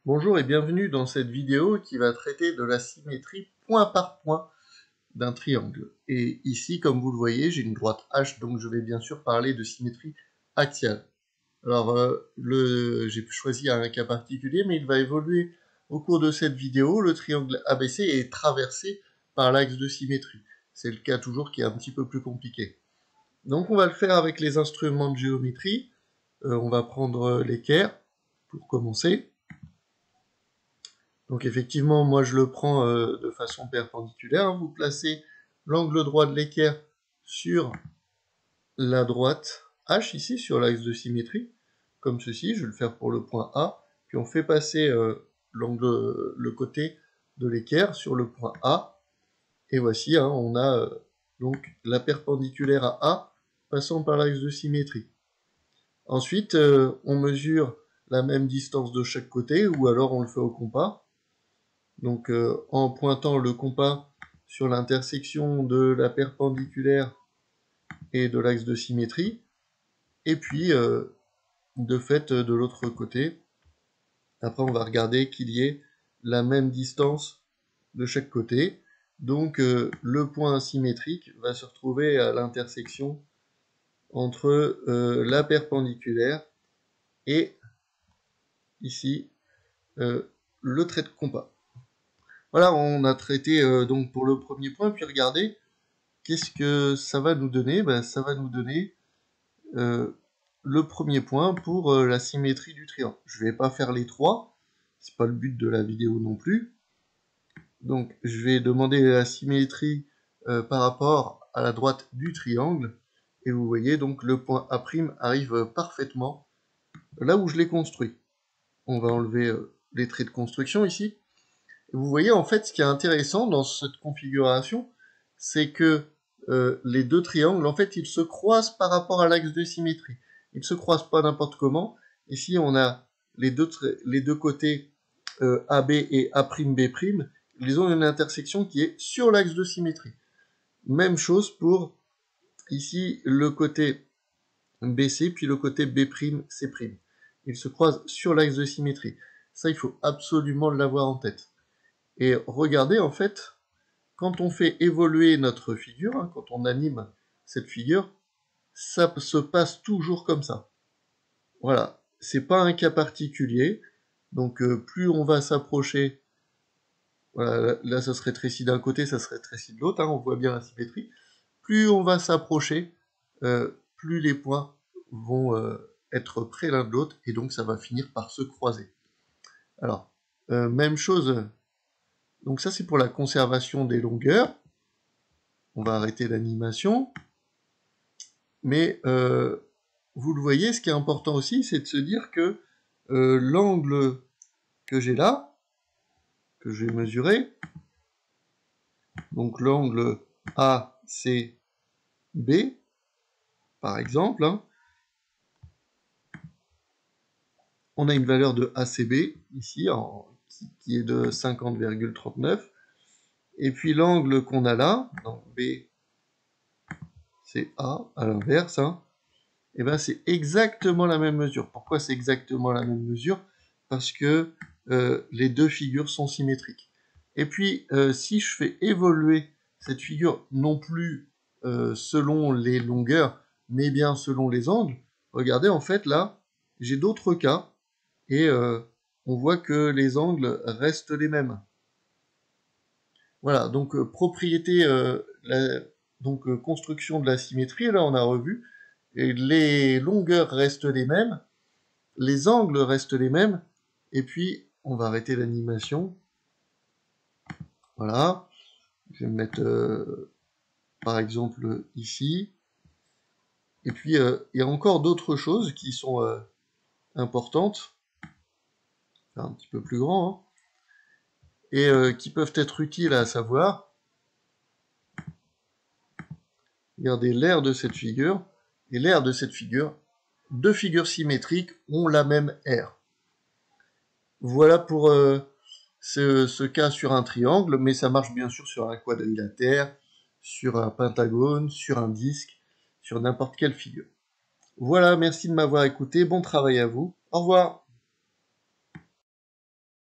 Bonjour et bienvenue dans cette vidéo qui va traiter de la symétrie point par point d'un triangle. Et ici, comme vous le voyez, j'ai une droite H, donc je vais bien sûr parler de symétrie axiale. Alors, j'ai choisi un cas particulier, mais il va évoluer au cours de cette vidéo. Le triangle ABC est traversé par l'axe de symétrie. C'est le cas toujours qui est un petit peu plus compliqué. Donc on va le faire avec les instruments de géométrie. On va prendre l'équerre pour commencer. Donc effectivement, moi je le prends de façon perpendiculaire. Vous placez l'angle droit de l'équerre sur la droite H, ici, sur l'axe de symétrie, comme ceci. Je vais le faire pour le point A. Puis on fait passer le côté de l'équerre sur le point A. Et voici, on a donc la perpendiculaire à A passant par l'axe de symétrie. Ensuite, on mesure la même distance de chaque côté, ou alors on le fait au compas. Donc en pointant le compas sur l'intersection de la perpendiculaire et de l'axe de symétrie, et puis de fait de l'autre côté. Après on va regarder qu'il y ait la même distance de chaque côté. Donc le point symétrique va se retrouver à l'intersection entre la perpendiculaire et ici le trait de compas. Voilà, on a traité donc pour le premier point, puis regardez, qu'est-ce que ça va nous donner? Ça va nous donner le premier point pour la symétrie du triangle. Je ne vais pas faire les trois, c'est pas le but de la vidéo non plus. Donc je vais demander la symétrie par rapport à la droite du triangle, et vous voyez donc le point A' arrive parfaitement là où je l'ai construit. On va enlever les traits de construction ici. Vous voyez, en fait, ce qui est intéressant dans cette configuration, c'est que les deux triangles, en fait, ils se croisent par rapport à l'axe de symétrie. Ils ne se croisent pas n'importe comment. Ici, on a les deux côtés AB et A'B', ils ont une intersection qui est sur l'axe de symétrie. Même chose pour, ici, le côté BC, puis le côté B'C'. Ils se croisent sur l'axe de symétrie. Ça, il faut absolument l'avoir en tête. Et regardez, en fait, quand on fait évoluer notre figure, quand on anime cette figure, ça se passe toujours comme ça. Voilà, c'est pas un cas particulier, donc plus on va s'approcher, voilà, là ça se rétrécit d'un côté, ça se rétrécit de l'autre, on voit bien la symétrie, plus on va s'approcher, plus les points vont être près l'un de l'autre, et donc ça va finir par se croiser. Alors, même chose. Donc ça, c'est pour la conservation des longueurs. On va arrêter l'animation. Mais vous le voyez, ce qui est important aussi, c'est de se dire que l'angle que j'ai là, que j'ai mesuré, donc l'angle ACB, par exemple, on a une valeur de ACB, ici, qui est de 50,39. Et puis l'angle qu'on a là, donc B, c'est A, à l'inverse, et ben c'est exactement la même mesure. Pourquoi c'est exactement la même mesure? Parce que les deux figures sont symétriques. Et puis, si je fais évoluer cette figure non plus selon les longueurs, mais bien selon les angles, regardez, en fait, là, j'ai d'autres cas, et on voit que les angles restent les mêmes. Voilà, donc propriété, construction de la symétrie, là on a revu, et les longueurs restent les mêmes, les angles restent les mêmes, et puis on va arrêter l'animation. Voilà, je vais me mettre par exemple ici, et puis il y a encore d'autres choses qui sont importantes, un petit peu plus grand, et qui peuvent être utiles à savoir. Regardez l'aire de cette figure, et l'aire de cette figure, deux figures symétriques ont la même aire. Voilà pour ce cas sur un triangle, mais ça marche bien sûr sur un quadrilatère, sur un pentagone, sur un disque, sur n'importe quelle figure. Voilà, merci de m'avoir écouté, bon travail à vous, au revoir.